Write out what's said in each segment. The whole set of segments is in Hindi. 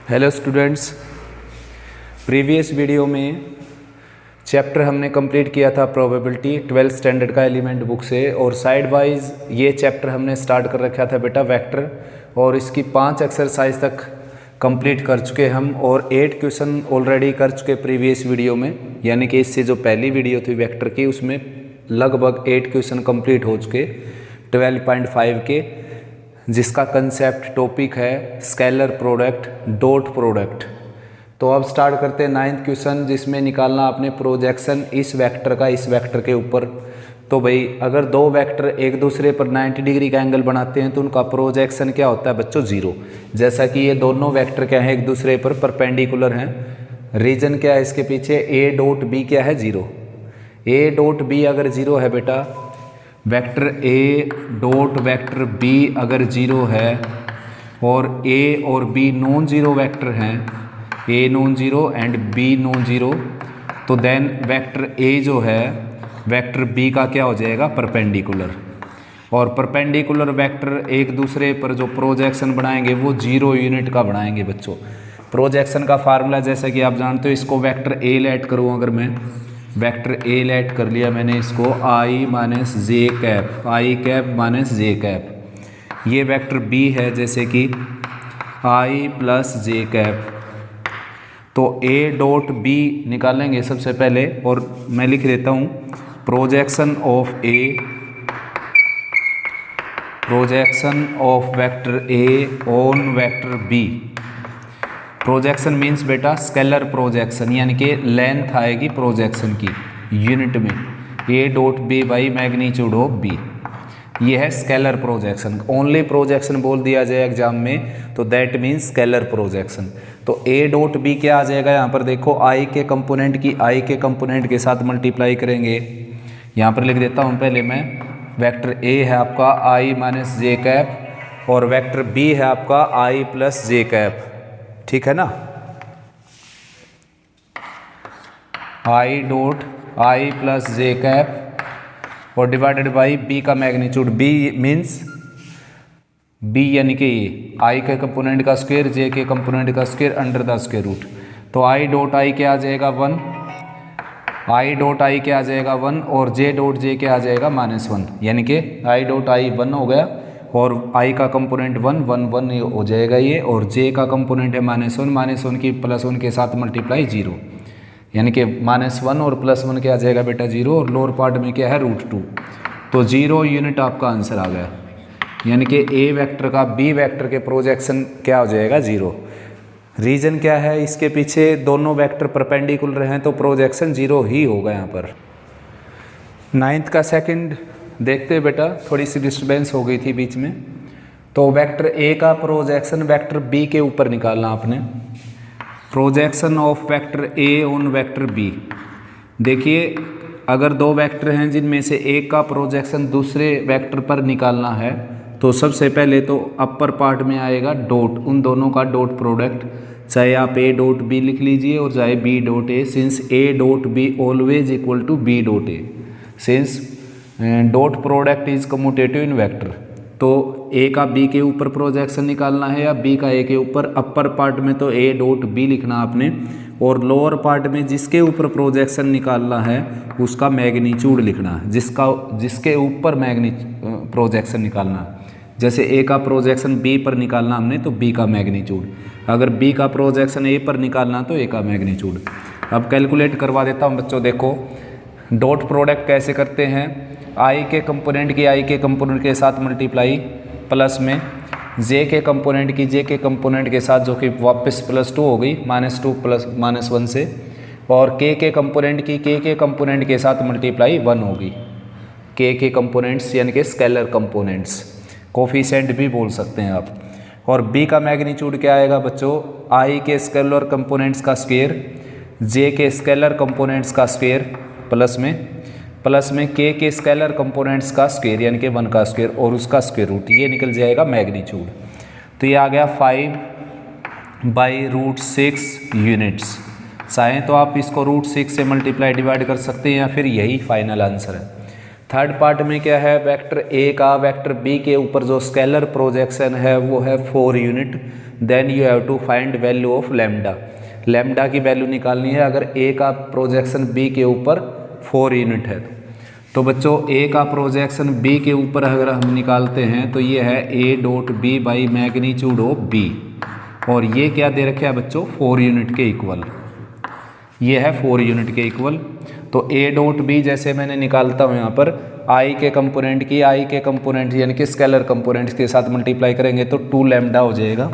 हेलो स्टूडेंट्स, प्रीवियस वीडियो में चैप्टर हमने कंप्लीट किया था प्रोबेबिलिटी 12th स्टैंडर्ड का एलिमेंट बुक से, और साइड वाइज ये चैप्टर हमने स्टार्ट कर रखा था बेटा वेक्टर, और इसकी 5 एक्सरसाइज तक कंप्लीट कर चुके हम और 8 क्वेश्चन ऑलरेडी कर चुके प्रीवियस वीडियो में। यानी कि इससे जो पहली वीडियो थी वेक्टर की उसमें लगभग 8 क्वेश्चन कंप्लीट हो चुके 12.5 के, जिसका कंसेप्ट टॉपिक है स्केलर प्रोडक्ट डॉट प्रोडक्ट। तो अब स्टार्ट करते हैं 9th क्वेश्चन, जिसमें निकालना आपने प्रोजेक्शन इस वेक्टर का इस वेक्टर के ऊपर। तो भाई अगर दो वेक्टर एक दूसरे पर 90 डिग्री का एंगल बनाते हैं तो उनका प्रोजेक्शन क्या होता है बच्चों? 0। जैसा कि ये दोनों वेक्टर क्या है, एक दूसरे पर परपेंडिकुलर हैं। रीजन क्या है इसके पीछे? ए डॉट बी क्या है? 0। ए डॉट बी अगर 0 है बेटा, vector A dot vector B अगर 0 है और ए और बी नॉन जीरो वेक्टर हैं, A non zero and B non zero, तो देन वेक्टर ए जो है वेक्टर बी का क्या हो जाएगा? परपेंडिकुलर। और परपेंडिकुलर वेक्टर एक दूसरे पर जो प्रोजेक्शन बनाएंगे वो 0 यूनिट का बनाएंगे बच्चों। प्रोजेक्शन का फार्मूला जैसा कि आप जानते हो, इसको वेक्टर ए लेट करूँ अगर मैं, वेक्टर ए लेट कर लिया मैंने इसको आई माइनस जे कैप, आई कैप माइनस जे कैप। ये वेक्टर बी है जैसे कि आई प्लस जे कैप। तो ए डॉट बी निकालेंगे सबसे पहले, और मैं लिख देता हूँ projection of A, projection of vector A on vector B. Projection means बेटा स्केलर प्रोजेक्शन, यानी कि लेंथ आएगी प्रोजेक्शन की यूनिट में, A dot B by magnitude of B. ये है स्केलर प्रोजेक्शन। ओनली प्रोजेक्शन बोल दिया जाए एग्जाम में तो दैट मीन्स स्केलर प्रोजेक्शन। तो ए डॉट बी क्या आ जाएगा? यहाँ पर देखो आई के कंपोनेंट की आई के कंपोनेंट के साथ मल्टीप्लाई करेंगे। यहाँ पर लिख देता हूँ पहले मैं, वेक्टर ए है आपका आई माइनस जे कैप और वेक्टर बी है आपका आई प्लस जे कैप, ठीक है ना। I dot I plus J cap और डिवाइडेड बाई बी का मैग्नीट्यूड, बी मीन्स बी यानी कि आई के कंपोनेंट का स्क्वायर, जे के कंपोनेंट का square under the square root. तो आई डॉट आई क्या आ जाएगा? 1। आई डॉट आई क्या आ जाएगा? 1 और जे डॉट जे क्या आ जाएगा? -1। यानी कि आई डॉट आई 1 हो गया और i का कंपोनेंट 1 1 1 हो जाएगा ये, और j का कंपोनेंट है -1 की +1 के साथ मल्टीप्लाई 0, यानी कि -1 और +1 क्या आ जाएगा बेटा? 0, और लोअर पार्ट में क्या है? √2। तो 0 यूनिट आपका आंसर आ गया, यानी कि a वेक्टर का b वेक्टर के प्रोजेक्शन क्या हो जाएगा? 0। रीजन क्या है इसके पीछे? दोनों वेक्टर परपेंडिकुलर हैं तो प्रोजेक्शन 0 ही होगा यहाँ पर। 9th का सेकंड देखते हैं बेटा, थोड़ी सी डिस्टर्बेंस हो गई थी बीच में। तो वेक्टर ए का प्रोजेक्शन वेक्टर बी के ऊपर निकालना आपने। Projection of vector A on vector B. देखिए अगर दो वेक्टर हैं जिनमें से एक का प्रोजेक्शन दूसरे वेक्टर पर निकालना है तो सबसे पहले तो अपर पार्ट में आएगा डॉट, उन दोनों का डॉट प्रोडक्ट, चाहे आप ए डॉट बी लिख लीजिए और चाहे B dot A, since A dot B always equal to B dot A, since dot product is commutative in vector. तो ए का बी के ऊपर प्रोजेक्शन निकालना है या बी का ए के ऊपर। अपर पार्ट में तो ए डॉट बी लिखना आपने, और लोअर पार्ट में जिसके ऊपर प्रोजेक्शन निकालना है उसका मैग्नीट्यूड लिखना है, जिसके ऊपर प्रोजेक्शन निकालना है। जैसे ए का प्रोजेक्शन बी पर निकालना हमने तो बी का मैग्नीट्यूड, अगर बी का प्रोजेक्शन ए पर निकालना तो ए का मैग्नीट्यूड। अब कैलकुलेट करवा देता हूँ बच्चों। देखो डॉट प्रोडक्ट कैसे करते हैं? आई के कंपोनेंट की आई के कंपोनेंट के साथ मल्टीप्लाई, प्लस में जे के कंपोनेंट की जे के कंपोनेंट के साथ, जो कि वापस +2 हो गई, -2 प्लस -1 से, और के कंपोनेंट की के कंपोनेंट के साथ मल्टीप्लाई 1 होगी। के कंपोनेंट्स यानी कि स्केलर कंपोनेंट्स, कोफिशिएंट भी बोल सकते हैं आप। और बी का मैग्नीट्यूड क्या आएगा बच्चों? आई के स्केलर कंपोनेंट्स का स्क्वायर, जे के स्केलर कंपोनेंट्स का स्क्वायर, प्लस में के स्केलर कंपोनेंट्स का स्क्वायर यानी कि 1 का स्क्वायर और उसका स्क्वायर रूट, ये निकल जाएगा मैग्नीट्यूड। तो ये आ गया 5/√6 यूनिट्स। चाहें तो आप इसको √6 से मल्टीप्लाई डिवाइड कर सकते हैं या फिर यही फाइनल आंसर है। थर्ड पार्ट में क्या है, वेक्टर ए का वेक्टर बी के ऊपर जो स्केलर प्रोजेक्शन है वो है 4 unit. Then you have to find value of lambda, lambda की वैल्यू निकालनी है अगर ए का प्रोजेक्शन बी के ऊपर 4 यूनिट है। तो बच्चों ए का प्रोजेक्शन बी के ऊपर अगर हम निकालते हैं तो ये है A dot B by magnitude of B, और ये क्या दे रखे है बच्चों, 4 यूनिट के इक्वल, ये है 4 यूनिट के इक्वल। तो ए डॉट बी जैसे मैंने निकालता हूँ यहाँ पर आई के कंपोनेंट की, आई के कंपोनेंट यानी कि स्केलर कंपोनेंट्स के साथ मल्टीप्लाई करेंगे तो 2 लैम्डा हो जाएगा,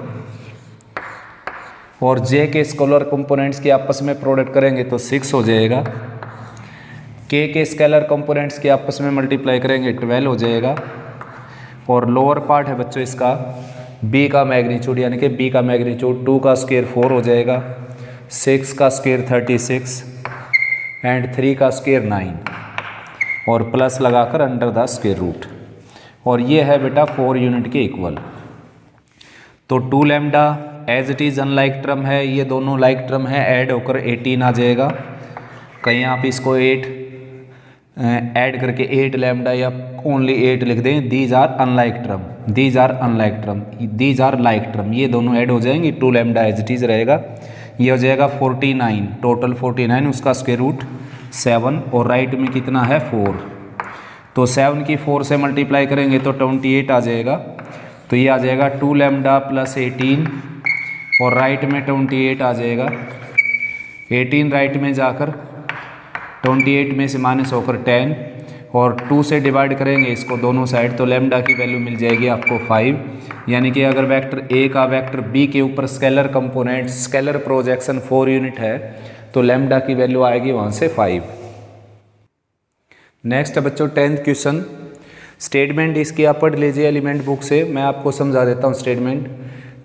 और जे के स्केलर कंपोनेंट्स की आपस में प्रोडक्ट करेंगे तो 6 हो जाएगा, के स्केलर कंपोनेंट्स के आपस में मल्टीप्लाई करेंगे 12 हो जाएगा, और लोअर पार्ट है बच्चों इसका b का मैग्नीट्यूड यानी कि b का मैग्नीट्यूड 2 का स्क्वायर 4 हो जाएगा, 6 का स्क्वायर 36 एंड 3 का स्क्वायर 9 और प्लस लगाकर अंडर द स्क्वायर रूट, और ये है बेटा 4 यूनिट के इक्वल। तो 2 lambda as it is unlike term है, ये दोनों लाइक टर्म है, ऐड होकर 18 आ जाएगा। कहीं आप इसको 8 ऐड करके 8 लैम्डा या ओनली 8 लिख दें, these are unlike term, these are unlike term, these are like term, ये दोनों ऐड हो जाएंगे, 2 लैम्डा एज इट इज़ रहेगा, ये हो जाएगा 49, टोटल 49, उसका स्क्वायर रूट 7, और राइट में कितना है 4, तो 7 की 4 से मल्टीप्लाई करेंगे तो 28 आ जाएगा, तो ये आ जाएगा 2 लैम्डा प्लस 18, और राइट में 28 आ जाएगा, 18 राइट में जाकर 28 में से माइनस होकर 10, और 2 से डिवाइड करेंगे इसको दोनों साइड तो लैम्डा की वैल्यू मिल जाएगी आपको 5, यानी कि अगर वेक्टर ए का वेक्टर बी के ऊपर scalar component scalar projection 4 unit है तो लैम्डा की वैल्यू आएगी वहाँ से 5। नेक्स्ट है बच्चों 10th क्वेश्चन, स्टेटमेंट इसकी आप पढ़ लीजिए एलिमेंट बुक से, मैं आपको समझा देता हूँ statement.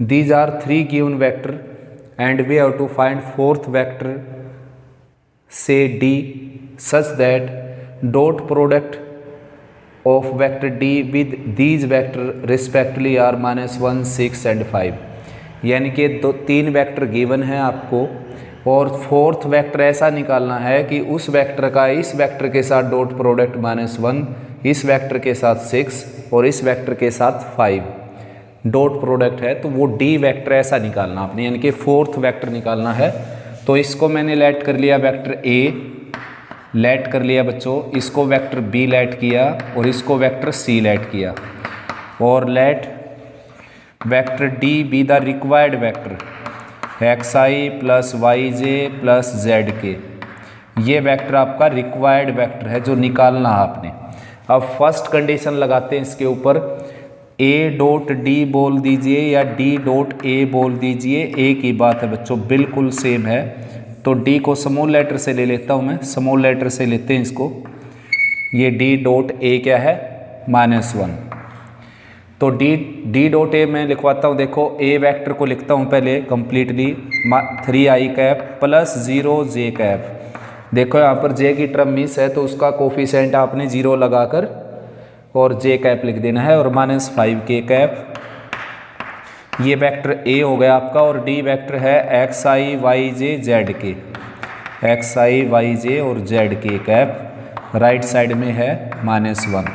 These are 3 given vector and we have to find 4th vector से D such that dot product of vector D with these vector respectively are -1, 6 and 5, यानी कि 3 वेक्टर गिवन है आपको और 4th वेक्टर ऐसा निकालना है कि उस वेक्टर का इस वेक्टर के साथ डॉट प्रोडक्ट -1, इस वेक्टर के साथ 6 और इस वेक्टर के साथ 5 डॉट प्रोडक्ट है, तो वो D वेक्टर ऐसा निकालना आपने, यानी कि 4th वेक्टर निकालना है। तो इसको मैंने लेट कर लिया वेक्टर A, लेट कर लिया बच्चों, इसको वेक्टर B लेट किया और इसको वेक्टर C लेट किया, और let vector D be the required vector xi plus yj plus zk, ये वेक्टर आपका रिक्वायर्ड वेक्टर है जो निकालना है आपने। अब फर्स्ट कंडीशन लगाते हैं इसके ऊपर, a डॉट डी बोल दीजिए या d डॉट a बोल दीजिए, एक ही बात है बच्चों, बिल्कुल सेम है। तो d को स्मॉल लेटर से ले लेता हूँ मैं, स्मॉल लेटर से लेते हैं इसको, ये d डॉट a क्या है -1, तो d डॉट a मैं लिखवाता हूँ, देखो a वेक्टर को लिखता हूँ पहले completely 3i cap plus 0j cap, देखो यहाँ पर j की टर्म मिस है तो उसका कोफिशिएंट आपने 0 लगाकर और j कैप लिख देना है, और -5k कैप, ये वेक्टर a हो गया आपका, और d वेक्टर है xi yj zk, xi yj और zk कैप, राइट साइड में है -1।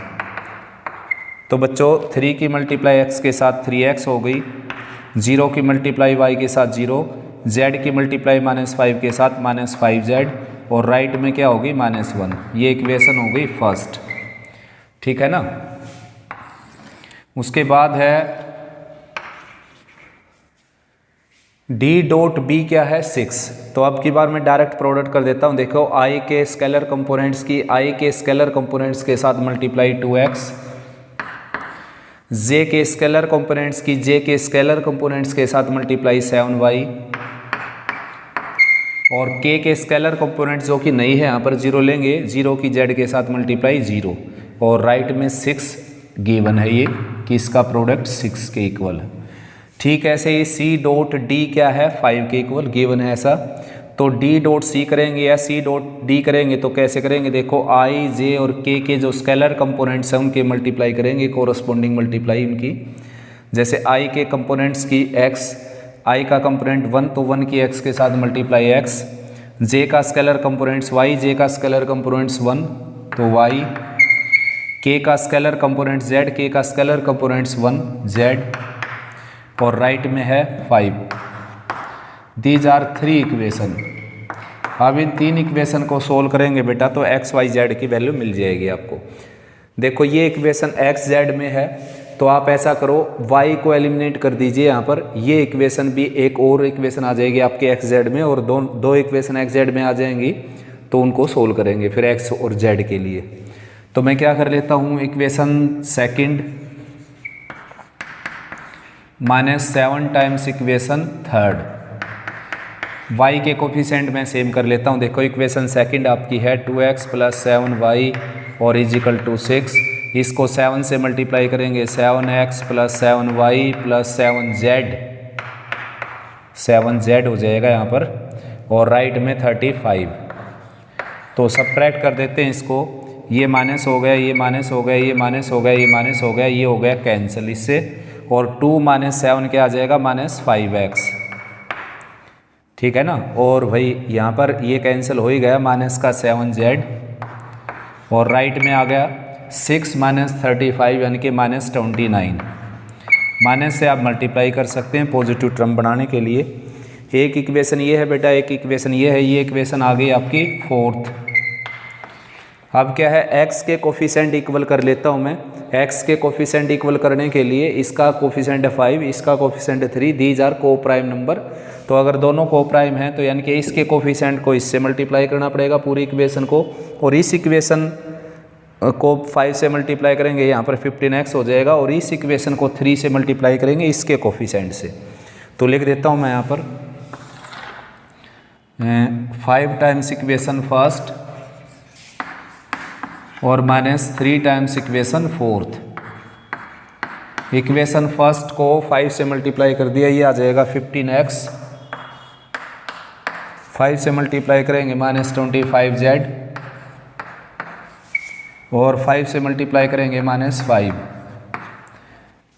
तो बच्चों 3 की मल्टीप्लाई x के साथ 3x हो गई, 0 की मल्टीप्लाई y के साथ 0, z की मल्टीप्लाई -5 के साथ -5z, और राइट में क्या होगी -1, ये इक्वेशन हो गई फर्स्ट, ठीक है ना। उसके बाद है d डॉट b क्या है 6, तो अब की बार मैं डायरेक्ट प्रोडक्ट कर देता हूँ, देखो i के स्केलर कंपोनेंट्स की i के स्केलर कंपोनेंट्स के साथ मल्टीप्लाई 2x, j के स्केलर कंपोनेंट्स की j के स्केलर कंपोनेंट्स के साथ मल्टीप्लाई 7y, और k के स्केलर कंपोनेंट्स जो कि नहीं है यहाँ पर 0 लेंगे, 0 की z के साथ मल्टीप्लाई 0, और राइट में 6 गिवन है ये कि इसका प्रोडक्ट 6 के इक्वल है। ठीक ऐसे ही c डॉट d क्या है 5 के इक्वल गिवन है ऐसा, तो d डॉट c करेंगे या c डॉट d करेंगे तो कैसे करेंगे, देखो i j और k के जो स्केलर कंपोनेंट्स हैं उनके मल्टीप्लाई करेंगे, कोरस्पोंडिंग मल्टीप्लाई उनकी, जैसे i के कंपोनेंट्स की x, i का कंपोनेंट 1 तो 1 की x के साथ मल्टीप्लाई x, j का स्केलर कंपोनेंट्स y, j का स्केलर कंपोनेंट्स 1 तो y, के का स्केलर कंपोनेंट z, के का स्केलर कंपोनेंट्स 1 z और राइट में है 5। These are 3 equation. अब इन 3 इक्वेशन को सोल्व करेंगे बेटा तो x y z की वैल्यू मिल जाएगी आपको। देखो ये इक्वेशन x z में है तो आप ऐसा करो y को एलिमिनेट कर दीजिए यहाँ पर, ये इक्वेशन भी एक और इक्वेशन आ जाएगी आपके x z में और दो इक्वेशन x z में आ जाएंगी तो उनको सोल्व करेंगे फिर x और z के लिए। तो मैं क्या कर लेता हूँ, equation second -7 times equation third, y के कोफिशिएंट मैं सेम कर लेता हूँ। देखो इक्वेशन सेकंड आपकी है 2x + 7y और = 6। इसको 7 से मल्टीप्लाई करेंगे 7x + 7y + 7z हो जाएगा यहाँ पर और राइट में 35। तो सबट्रैक्ट कर देते हैं इसको, ये माइनस हो गया, ये माइनस हो गया, ये माइनस हो गया, ये माइनस हो गया, ये हो गया कैंसिल इससे और 2 - 7 क्या आ जाएगा -5x, ठीक है ना। और भाई यहाँ पर ये कैंसिल हो ही गया, माइनस का 7z और राइट में आ गया 6 - 35 यानी कि -29। माइनस से आप मल्टीप्लाई कर सकते हैं पॉजिटिव टर्म बनाने के लिए। एक इक्वेशन ये है बेटा, एक इक्वेशन ये है, ये इक्वेशन आ गई आपकी फोर्थ। अब क्या है, x के कोफिशिएंट इक्वल कर लेता हूँ मैं। x के कोफिशिएंट इक्वल करने के लिए इसका कोफिशिएंट है 5, इसका कोफिशिएंट 3, दीज आर को प्राइम नंबर। तो अगर दोनों को प्राइम हैं तो यानी कि इसके कोफिशिएंट को इससे मल्टीप्लाई करना पड़ेगा पूरी इक्वेशन को, और इस इक्वेशन को 5 से मल्टीप्लाई करेंगे यहाँ पर 15x हो जाएगा और इस इक्वेशन को 3 से मल्टीप्लाई करेंगे इसके कोफिशिएंट से। तो लिख देता हूँ मैं यहाँ पर 5 टाइम्स इक्वेशन फर्स्ट और -3 times equation fourth. Equation first को 5 से मल्टीप्लाई कर दिया, ये आ जाएगा 15x, 5 से मल्टीप्लाई करेंगे -25z और 5 से मल्टीप्लाई करेंगे -5,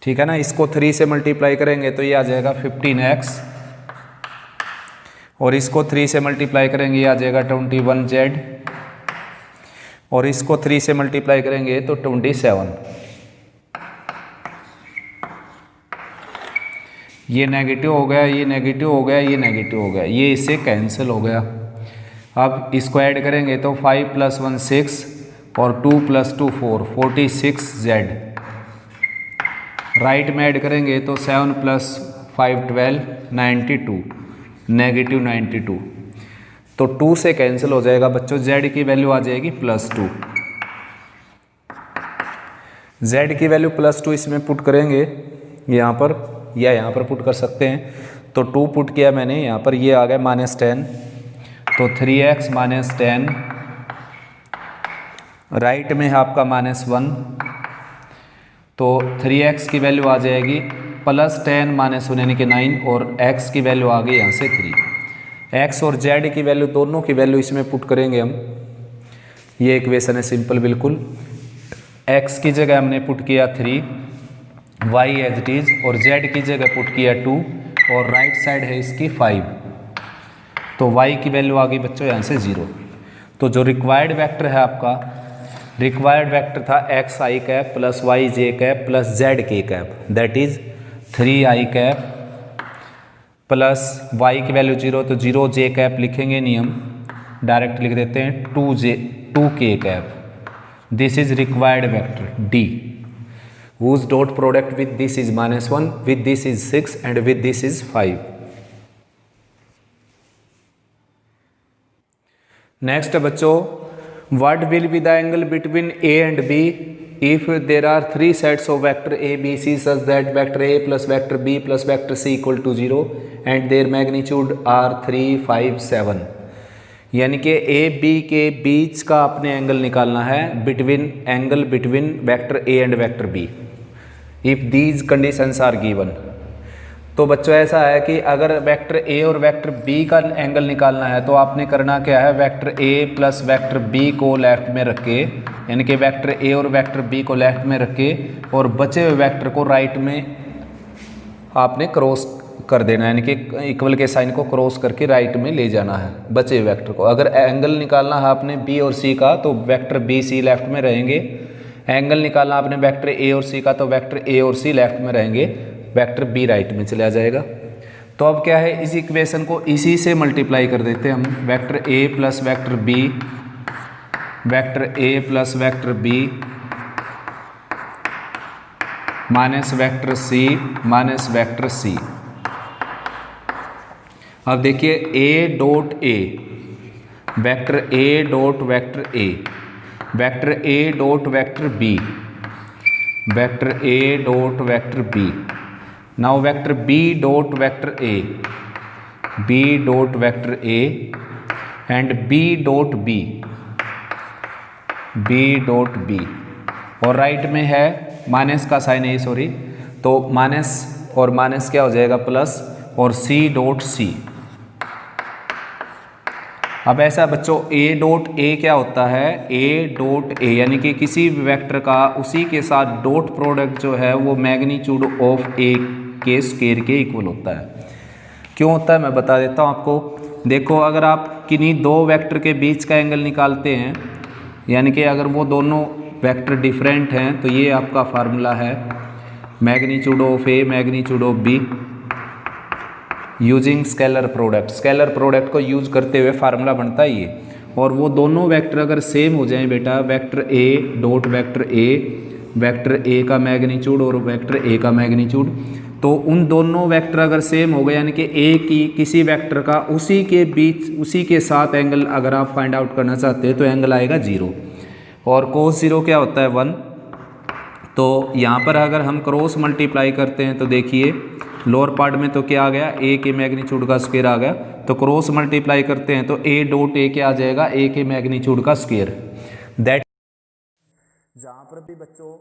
ठीक है ना। इसको 3 से मल्टीप्लाई करेंगे तो ये आ जाएगा 15x और इसको 3 से मल्टीप्लाई करेंगे ये आ जाएगा 21z और इसको 3 से मल्टीप्लाई करेंगे तो 27। ये नेगेटिव हो गया, ये नेगेटिव हो गया, ये नेगेटिव हो गया, ये इससे कैंसिल हो गया। अब इसको ऐड करेंगे तो 5 + 1 6 और 2 + 2 4, 46z। राइट में ऐड करेंगे तो 7 + 5 12, 92, -92। तो 2 से कैंसिल हो जाएगा बच्चों, z की वैल्यू आ जाएगी +2। z की वैल्यू +2 इसमें पुट करेंगे यहाँ पर या यहाँ पर पुट कर सकते हैं। तो 2 पुट किया मैंने यहाँ पर, ये आ गया -10, तो 3x - 10, राइट में है आपका -1, तो 3x की वैल्यू आ जाएगी +10 - 1 यानी कि 9 और x की वैल्यू आ गई यहाँ से 3। x और z की वैल्यू दोनों की वैल्यू इसमें पुट करेंगे हम। ये इक्वेशन है सिंपल बिल्कुल। x की जगह हमने पुट किया 3, y एज इट इज, और z की जगह पुट किया 2 और राइट साइड है इसकी 5। तो y की वैल्यू आ गई बच्चों यहाँ से 0। तो जो रिक्वायर्ड वेक्टर है आपका, रिक्वायर्ड वेक्टर था xi cap + yj cap + zk cap, that is 3i cap plus y की वैल्यू 0 तो 0j कैप लिखेंगे नहीं हम, डायरेक्ट लिख देते हैं 2k cap. This is required vector d whose dot product with this is -1, with this is 6 and with this is 5. Next बच्चों, what will be the angle between a and b if there are 3 sets of vector a b c such that vector a plus vector b plus vector c equal to 0 and their magnitude are 3 5 7। यानी कि ए बी के बीच का अपने एंगल निकालना है, angle between vector A and vector B if these conditions are given. तो बच्चों ऐसा है कि अगर वेक्टर ए और वेक्टर बी का एंगल निकालना है तो आपने करना क्या है, vector A plus vector B को लेफ्ट में रख के, यानी कि वेक्टर ए और वेक्टर बी को लेफ्ट में रख के और बचे हुए वेक्टर को राइट में आपने क्रॉस कर देना, यानी कि इक्वल के साइन को क्रॉस करके राइट में ले जाना है बचे हुए वेक्टर को। अगर एंगल निकालना है आपने बी और सी का तो वेक्टर बी सी लेफ्ट में रहेंगे, एंगल निकालना आपने वेक्टर ए और सी का, तो वेक्टर ए और सी लेफ्ट में रहेंगे, वेक्टर बी राइट में चला जाएगा। तो अब क्या है, इस इक्वेशन को इसी से मल्टीप्लाई कर देते हैं हम, vector A plus vector B, vector A plus vector B minus vector C minus vector C. अब देखिए A dot A, vector A dot vector A, vector A dot vector B, vector A dot vector B, now vector B dot vector A, B dot vector A and B dot B, B dot B, और राइट में है माइनस का साइन है, सॉरी, तो माइनस और माइनस क्या हो जाएगा प्लस, और सी डॉट सी। अब ऐसा बच्चों ए डॉट ए क्या होता है, ए डॉट ए यानी कि किसी भी वेक्टर का उसी के साथ डॉट प्रोडक्ट जो है वो मैग्नीट्यूड ऑफ ए के स्क्वायर के इक्वल होता है। क्यों होता है मैं बता देता हूँ आपको। देखो अगर आप किन्हीं दो वेक्टर के बीच का एंगल निकालते हैं, यानी कि अगर वो दोनों वेक्टर डिफरेंट हैं, तो ये आपका फार्मूला है magnitude of A magnitude of be using scalar product. Scalar product को यूज करते हुए फार्मूला बनता है ये। और वो दोनों वेक्टर अगर सेम हो जाएं बेटा, vector A dot vector A, vector ए का मैग्नीट्यूड और वेक्टर ए का मैग्नीट्यूड, तो उन दोनों वेक्टर अगर सेम हो गए, यानी कि ए की किसी वेक्टर का उसी के बीच उसी के साथ एंगल अगर आप फाइंड आउट करना चाहते हैं, तो एंगल आएगा 0, और कोस 0 क्या होता है 1। तो यहाँ पर अगर हम क्रॉस मल्टीप्लाई करते हैं तो देखिए लोअर पार्ट में तो क्या आ गया, ए के मैग्नीट्यूड का स्क्वायर आ गया, तो क्रॉस मल्टीप्लाई करते हैं तो ए डॉट ए क्या आ जाएगा, ए के मैग्नीट्यूड का स्क्वायर। दैट जहाँ पर भी बच्चों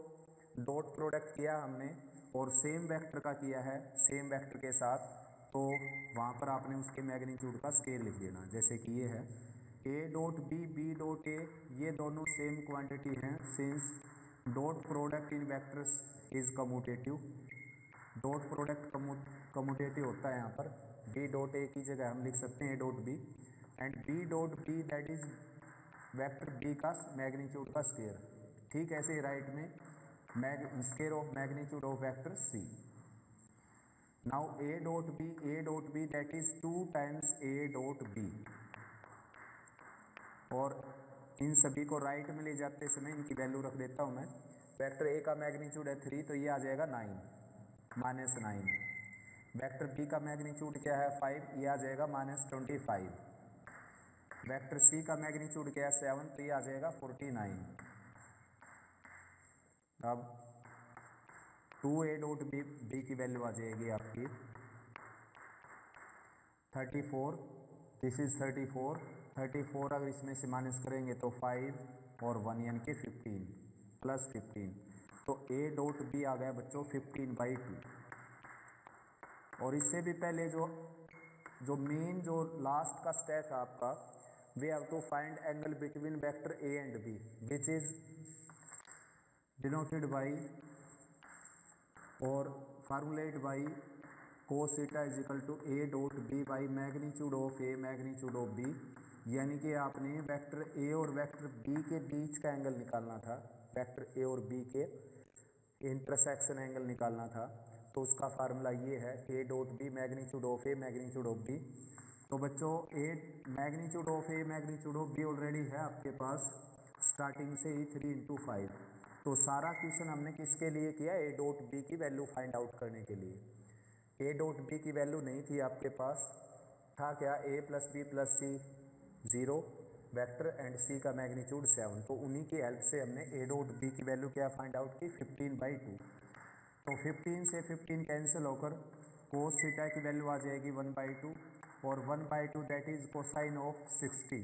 डॉट प्रोडक्ट किया हमने और सेम वेक्टर का किया है सेम वेक्टर के साथ, तो वहाँ पर आपने उसके मैग्नीट्यूड का स्क्वायर लिख देना। जैसे कि ये है A dot B, B dot A, ये दोनों सेम क्वांटिटी हैं, since dot product in vectors is commutative. Dot product commutative होता है यहाँ पर, बी डॉट ए की जगह हम लिख सकते हैं A dot B, and B dot B that is vector B का मैग्नीट्यूड का स्क्वायर। ठीक ऐसे ही राइट में square of magnitude of vector C. Now A dot B that is 2 times A dot B, और इन सभी को राइट में ले जाते समय इनकी वैल्यू रख देता हूँ मैं। वेक्टर ए का मैग्नीट्यूड है 3, तो ये आ जाएगा 9 माइनस 9। वेक्टर बी का मैग्नीट्यूड क्या है 5, ये आ जाएगा माइनस 25। वेक्टर सी का मैग्नीट्यूड क्या है 7, तो ये आ जाएगा 49। अब 2a डॉट बी की वैल्यू आ जाएगी आपकी 34, दिस इज 34 अगर इसमें से माइनस करेंगे तो 5 और 1 यानी कि 15 प्लस 15, तो a डॉट बी आ गया बच्चों 15/2। और इससे भी पहले जो मेन जो लास्ट का स्टेप है आपका, we have to find angle between vector A and B which is denoted by और formulate by cos theta is equal to A dot B by magnitude of A magnitude of B. यानी कि आपने वेक्टर ए और वेक्टर बी के बीच का एंगल निकालना था, वेक्टर ए और बी के इंटरसेक्शन एंगल निकालना था, तो उसका फार्मूला ये है A dot B magnitude of A magnitude of B. तो बच्चों A magnitude of A magnitude of B already है आपके पास स्टार्टिंग से ही 3 × 5। तो सारा क्वेश्चन हमने किसके लिए किया, ए डॉट बी की वैल्यू फाइंड आउट करने के लिए। ए डॉट बी की वैल्यू नहीं थी आपके पास, था क्या A plus B plus C 0 vector and C का मैग्नीट्यूड 7। तो उन्हीं की हेल्प से हमने ए डॉट बी की वैल्यू क्या फाइंड आउट की 15/2। तो 15 से 15 कैंसिल होकर कोस थीटा की वैल्यू आ जाएगी 1/2, और 1/2 दैट इज कोसाइन ऑफ 60।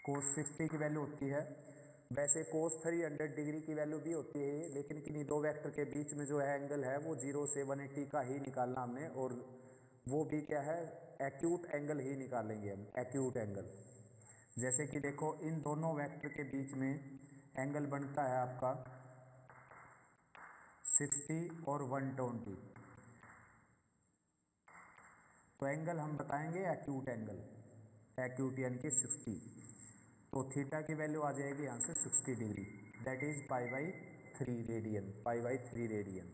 कोस 60 की वैल्यू होती है, वैसे कोस 300 डिग्री की वैल्यू भी होती है, लेकिन किन्हीं दो वेक्टर के बीच में जो है एंगल है वो 0 से 180 का ही निकालना हमने, और वो भी क्या है एक्यूट एंगल ही निकालेंगे हम, एक्यूट एंगल। जैसे कि देखो इन दोनों वेक्टर के बीच में एंगल बनता है आपका 60 और 120, तो एंगल हम बताएंगे एक्यूट एंगल, एक्यूट यानी कि 60। तो थीटा की वैल्यू आ जाएगी यहाँ से 60 degree, that is π/3 radian, π/3 radian.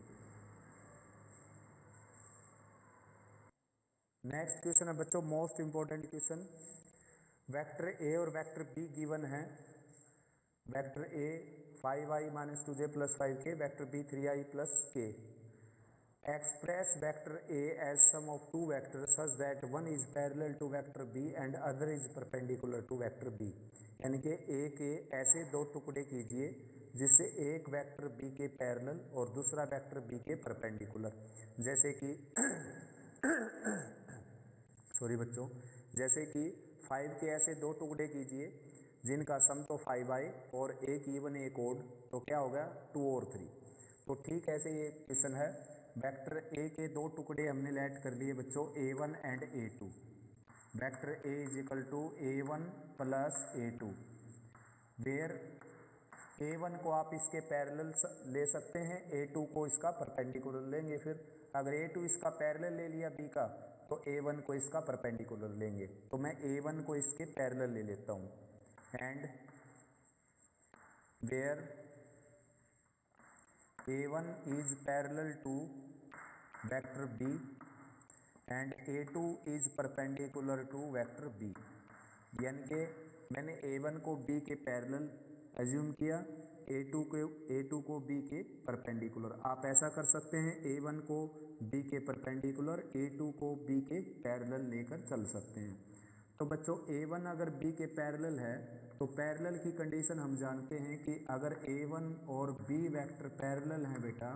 Next question है बच्चों most important question. Vector A और वेक्टर बी गिवन है। Vector A 5i - 2j + 5k, vector B 3i + k। Express vector A as sum of two vectors such that one is parallel to vector B and other is perpendicular to vector B। यानी कि A के ऐसे दो टुकड़े कीजिए जिससे एक वेक्टर B के पैरेलल और दूसरा वेक्टर B के परपेंडिकुलर। जैसे कि सॉरी बच्चों, जैसे कि 5 के ऐसे दो टुकड़े कीजिए जिनका सम तो 5i और एक इवन एक ओड, तो क्या हो गया 2 और 3। तो ठीक ऐसे ये क्वेश्चन है। वेक्टर ए के दो टुकड़े हमने लेट कर लिए बच्चों A1 and A2। Vector A = A1 + A2, where A1 को आप इसके पैरेलल ले सकते हैं, A2 को इसका परपेंडिकुलर लेंगे। फिर अगर A2 इसका पैरेलल ले लिया B का, तो A1 को इसका परपेंडिकुलर लेंगे। तो मैं A1 को इसके पैरेलल ले लेता हूँ। And where A1 is parallel to vector B and A2 is perpendicular to vector B। यानी कि मैंने A1 को B के पैरेलल एज्यूम किया, A2 को B के परपेंडिकुलर। आप ऐसा कर सकते हैं, A1 को B के परपेंडिकुलर, A2 को B के पैरेलल लेकर चल सकते हैं। तो बच्चों A1 अगर B के पैरेलल है तो पैरेलल की कंडीशन हम जानते हैं कि अगर A1 और B वेक्टर पैरेलल हैं बेटा,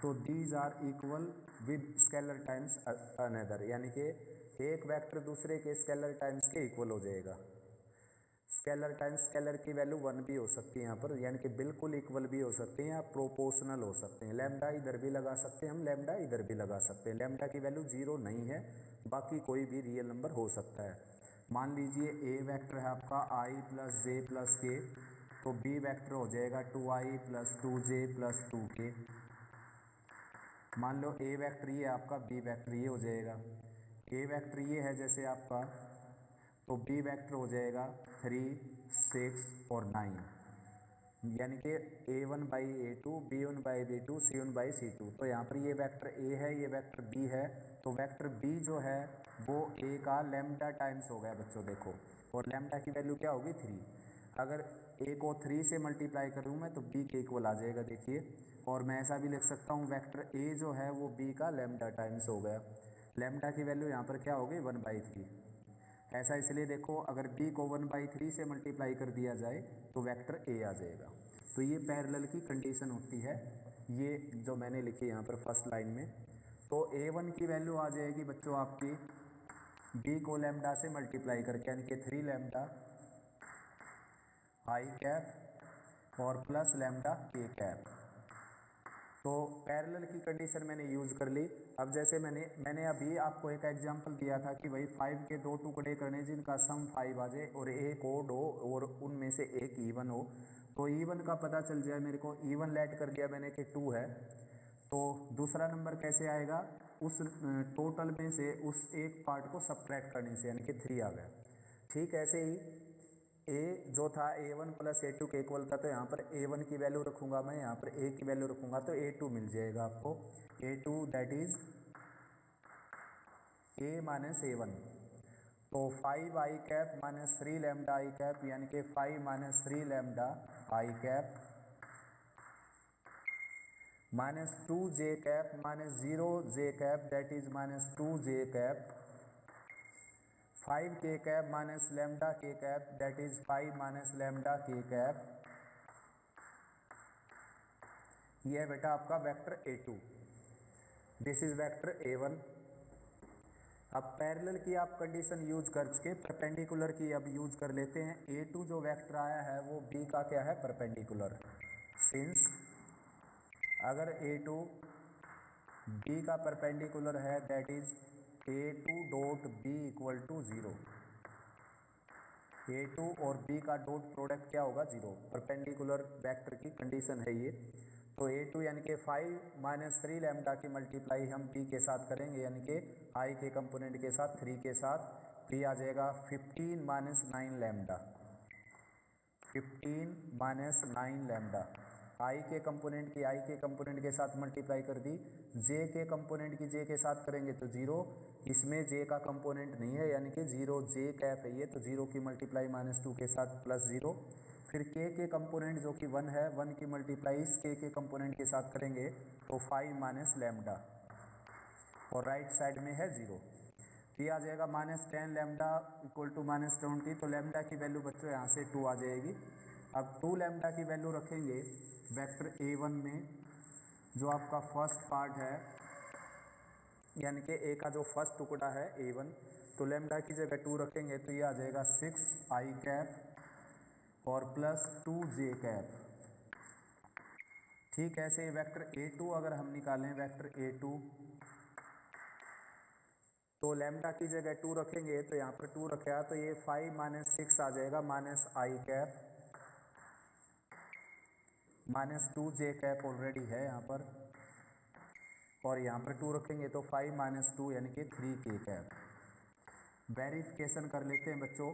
तो these are equal with scalar times another. यानी कि एक वेक्टर दूसरे के स्केलर टाइम्स के इक्वल हो जाएगा। स्केलर टाइम्स स्केलर की वैल्यू 1 भी हो सकती है यहाँ पर, यानी कि बिल्कुल इक्वल भी हो सकते हैं या प्रोपोर्शनल हो सकते हैं। लैम्डा इधर भी लगा सकते हैं हम, लैम्डा इधर भी लगा सकते हैं। लैम्डा की वैल्यू 0 नहीं है, बाकी कोई भी रियल नंबर हो सकता है। मान लीजिए ए वेक्टर है आपका i + j + k, तो बी वेक्टर हो जाएगा 2i + 2j + 2k। मान लो ए वेक्टर ये आपका, बी वेक्टर ये हो जाएगा। ए वेक्टर ये है जैसे आपका, तो बी वेक्टर हो जाएगा 3, 6 और 9। यानी कि A1/A2, B1/B2, C1/C2। तो यहाँ पर ये वेक्टर ए है, ये वेक्टर बी है, तो वेक्टर बी जो है वो ए का लैम्डा टाइम्स हो गया बच्चों, देखो। और लैम्डा की वैल्यू क्या होगी 3। अगर ए को 3 से मल्टीप्लाई करूँ मैं तो बी के इक्वल आ जाएगा, देखिए। और मैं ऐसा भी लिख सकता हूँ, वेक्टर ए जो है वो बी का लैम्डा टाइम्स हो गया। लैम्डा की वैल्यू यहाँ पर क्या होगी 1/3। ऐसा इसलिए देखो, अगर b को 1/3 से मल्टीप्लाई कर दिया जाए तो वेक्टर a आ जाएगा। तो ये पैरेलल की कंडीशन होती है, ये जो मैंने लिखी यहाँ पर फर्स्ट लाइन में। तो a1 की वैल्यू आ जाएगी बच्चों आपकी b को लैम्डा से मल्टीप्लाई करके, यानी कि 3 लैम्डा i कैप और प्लस लैम्डा k कैप। तो पैरेलल की कंडीशन मैंने यूज़ कर ली। अब जैसे मैंने अभी आपको एक एग्जांपल दिया था कि भाई 5 के दो टुकड़े करने जिनका सम 5 आ जाए और एक ओड हो और उनमें से एक इवन हो, तो इवन का पता चल जाए मेरे को। इवन लेट कर दिया मैंने कि 2 है, तो दूसरा नंबर कैसे आएगा, उस टोटल में से उस एक पार्ट को सब्ट्रैक्ट करने से, यानी कि 3 आ गया। ठीक ऐसे ही ए जो था A1 + A2 के इक्वल था, तो यहाँ पर A1 की वैल्यू रखूँगा मैं, यहाँ पर A की वैल्यू रखूँगा तो A2 मिल जाएगा आपको। A2 that is A - A1। तो 5i cap - 3 lambda i cap, यानी कि 5 - 3 lambda i cap -2j cap -0j cap that is -2j cap 5k cap - lambda k cap that is 5 - lambda k cap. ये है बेटा आपका vector A2, this is vector A1। अब पैरेलल की आप कंडीशन यूज कर चुके, परपेंडिकुलर की अब यूज कर लेते हैं। A2 जो वेक्टर आया है वो B का क्या है, परपेंडिकुलर। सिंस अगर A2 B का परपेंडिकुलर है that is A2 dot B = 0। A2 और B का डॉट प्रोडक्ट क्या होगा 0। परपेंडिकुलर वेक्टर की कंडीशन है ये। तो A2 यानी कि 5 - 3 लैम्डा की मल्टीप्लाई हम B के साथ करेंगे, यानी कि I के कंपोनेंट के साथ 3 के साथ, तो ये आ जाएगा 15 - 9 लैम्डा। 15 minus 9 lambda. आई के कंपोनेंट की आई के कंपोनेंट के साथ मल्टीप्लाई कर दी, जे के कंपोनेंट की जे के साथ करेंगे तो 0, इसमें जे का कंपोनेंट नहीं है यानी कि 0 जे कैप है ये, तो 0 की मल्टीप्लाई -2 के साथ प्लस 0। फिर के कंपोनेंट जो कि 1 है, 1 की मल्टीप्लाई इस के कंपोनेंट के साथ करेंगे तो 5 माइनस लैम्डा, और राइट साइड में है 0। ये आ जाएगा -10 लैम्डा इक्वल टू -20, तो लैम्डा की वैल्यू बच्चों यहाँ से 2 आ जाएगी। अब 2 लैम्डा की वैल्यू रखेंगे वेक्टर A1 में, जो आपका फर्स्ट पार्ट है यानी कि ए का जो फर्स्ट टुकड़ा है A1, तो लैम्डा की जगह 2 रखेंगे तो ये आ जाएगा 6 आई कैप और प्लस 2 जे कैप। ठीक है, ऐसे वेक्टर A2 अगर हम निकालें वेक्टर A2, तो लैम्डा की जगह 2 रखेंगे तो यहाँ पर 2 रखा तो ये 5 माइनस 6 आ जाएगा माइनस आई कैप -2 जे कैप ऑलरेडी है यहाँ पर, और यहाँ पर 2 रखेंगे तो 5 माइनस 2 यानी कि 3 के कैप। वेरिफिकेशन कर लेते हैं बच्चों।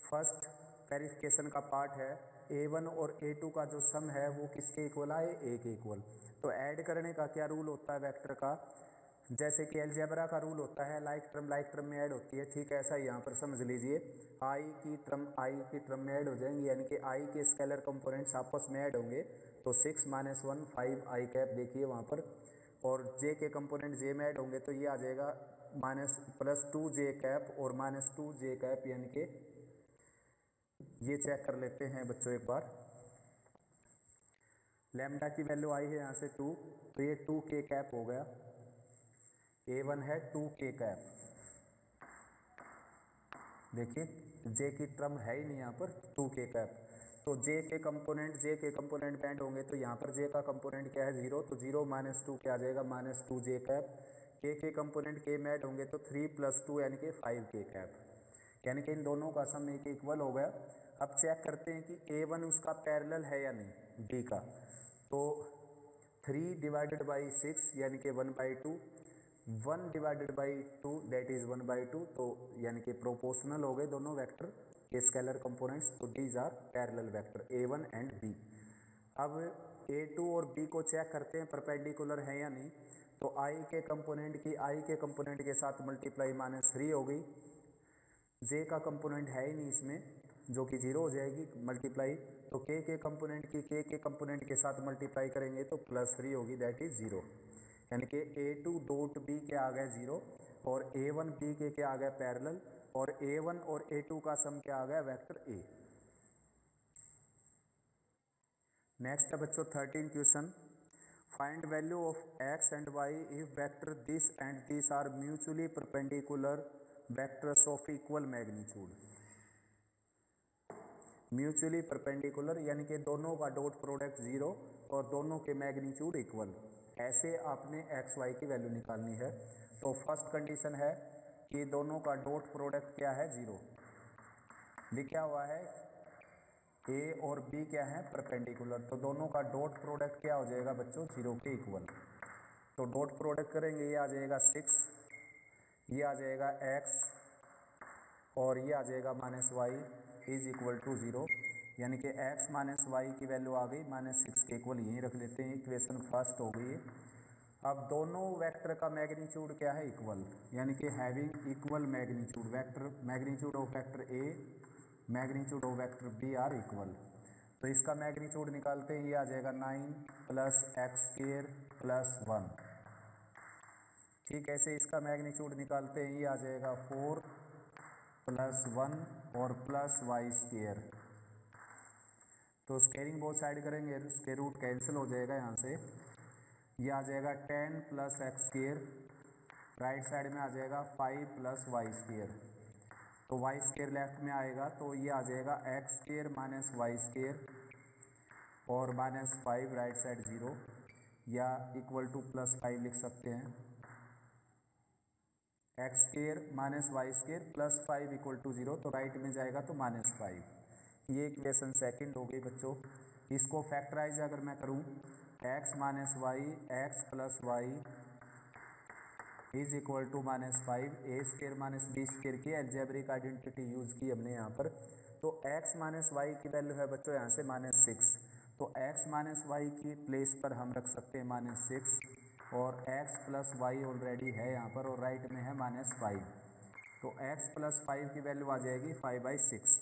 फर्स्ट वेरिफिकेशन का पार्ट है A1 और A2 का जो सम है वो किसके इक्वल आए, A के इक्वल। तो ऐड करने का क्या रूल होता है वेक्टर का, जैसे कि अलजेब्रा का रूल होता है लाइक टर्म में ऐड होती है, ठीक है ऐसा ही यहाँ पर समझ लीजिए। आई की टर्म में ऐड हो जाएंगी यानी कि आई के स्केलर कंपोनेंट्स आपस में ऐड होंगे, तो 6 माइनस 1 5 आई कैप देखिए वहाँ पर, और जे के कंपोनेंट जे में ऐड होंगे तो ये आ जाएगा +2 जे कैप और -2 जे कैप, यानी कि ये चेक कर लेते हैं बच्चों एक बार। लैम्डा की वैल्यू आई है यहाँ से 2, तो ये 2 के कैप हो गया। A1 है 2 के कैप, देखिए जे की टर्म है ही नहीं यहाँ पर, 2 के कैप, तो जे के कंपोनेंट बैंड होंगे तो यहाँ पर जे का कंपोनेंट क्या है 0, तो 0 माइनस 2 क्या आ जाएगा -2 जे कैप। के कंपोनेंट के में ऐड होंगे तो 3 + 2 यानी कि 5 के कैप, यानी कि इन दोनों का सम एक इक्वल हो गया। अब चेक करते हैं कि A1 उसका पैरेलल है या नहीं B का, तो 3 डिवाइडेड बाई 6 यानी कि 1/2, 1 डिवाइडेड बाई 2 दैट इज 1/2, तो यानी कि प्रोपोर्शनल हो गए दोनों वेक्टर के स्केलर कंपोनेंट्स, तो these are parallel vector A1 and B। अब A2 और B को चेक करते हैं परपेंडिकुलर है या नहीं, तो I के कंपोनेंट के साथ मल्टीप्लाई -3 हो गई, J का कंपोनेंट है ही नहीं इसमें जो कि 0 हो जाएगी मल्टीप्लाई, तो के कंपोनेंट के साथ मल्टीप्लाई करेंगे तो +3 होगी दैट इज 0, यानी कि A2 डॉट B के आ गए 0 और A1 B के आ गए पैरेलल, और A1 और A2 का सम क्या आ गया वेक्टर A। नेक्स्ट है बच्चों 13 question, find value of x and y if vector this and this are mutually perpendicular vectors of equal magnitude. Mutually perpendicular यानी कि दोनों का डॉट प्रोडक्ट 0 और दोनों के मैग्नीट्यूड इक्वल, ऐसे आपने x y की वैल्यू निकालनी है। तो फर्स्ट कंडीशन है कि दोनों का डॉट प्रोडक्ट क्या है 0, लिखा हुआ है A और B क्या है परपेंडिकुलर, तो दोनों का डॉट प्रोडक्ट क्या हो जाएगा बच्चों 0 के इक्वल। तो डॉट प्रोडक्ट करेंगे ये आ जाएगा 6, ये आ जाएगा x और ये आ जाएगा -y इज इक्वल टू 0, यानी कि x -y की वैल्यू आ गई -6 के इक्वल, यहीं रख लेते हैं, इक्वेशन फर्स्ट हो गई है। अब दोनों वेक्टर का मैग्नीट्यूड क्या है इक्वल, यानी कि having equal magnitude, vector magnitude of vector A magnitude of vector B are equal. तो इसका मैग्नीट्यूड निकालते हैं, ये आ जाएगा 9 + x² + 1, ठीक है। ऐसे इसका मैग्नीट्यूड निकालते हैं, ये आ जाएगा 4 + 1 और +y², तो स्क्वायरिंग बोथ साइड करेंगे, स्क्वायर रूट कैंसिल हो जाएगा यहाँ से, ये आ जाएगा 10 + x², राइट साइड में आ जाएगा 5 + y², तो y² लेफ्ट में आएगा, तो ये आ जाएगा x² - y² और -5 राइट साइड 0, या इक्वल टू +5 लिख सकते हैं, x² - y² +5 = 0, तो राइट में जाएगा तो -5। ये इक्वेशन सेकंड हो गई बच्चों। इसको फैक्टराइज अगर मैं करूं, x - y x + y is equal to -5, a² - b² की अलजेब्रिक आइडेंटिटी यूज़ की हमने यहाँ पर, तो x माइनस वाई की वैल्यू है बच्चों यहाँ से -6, तो x माइनस वाई की प्लेस पर हम रख सकते हैं -6 और x प्लस वाई ऑलरेडी है यहाँ पर और राइट में है -5, तो x प्लस 5 की वैल्यू आ जाएगी 5/6।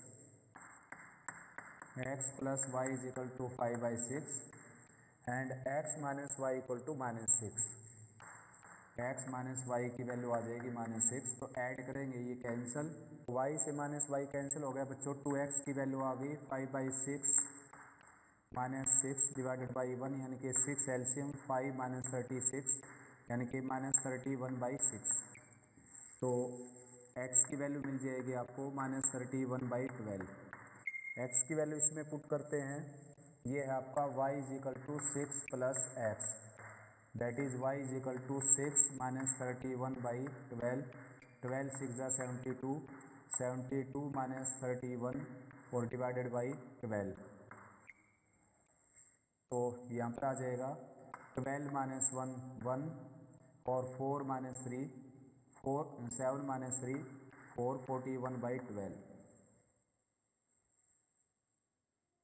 x plus y is equal to 5/6 and x minus y equal to -6। x minus y की वैल्यू आ जाएगी -6, तो ऐड करेंगे ये कैंसिल, y से -y कैंसिल हो गया बच्चों। 2x की वैल्यू आ गई 5/6 -6 डिवाइडेड बाई 1 यानी कि 6 एलसीएम 5 - 36 यानी कि -31/6। तो x की वैल्यू मिल जाएगी आपको -31/12। x की वैल्यू इसमें पुट करते हैं, ये है आपका y is equal to 6 plus x, that is y is equal to 6 - 31/12, 12 6 जा 72, 72 - 31 और डिवाइडेड बाई 12, तो यहाँ पर आ जाएगा 12 - 1 1 और 4 - 3 4 7 - 3 4 41/12।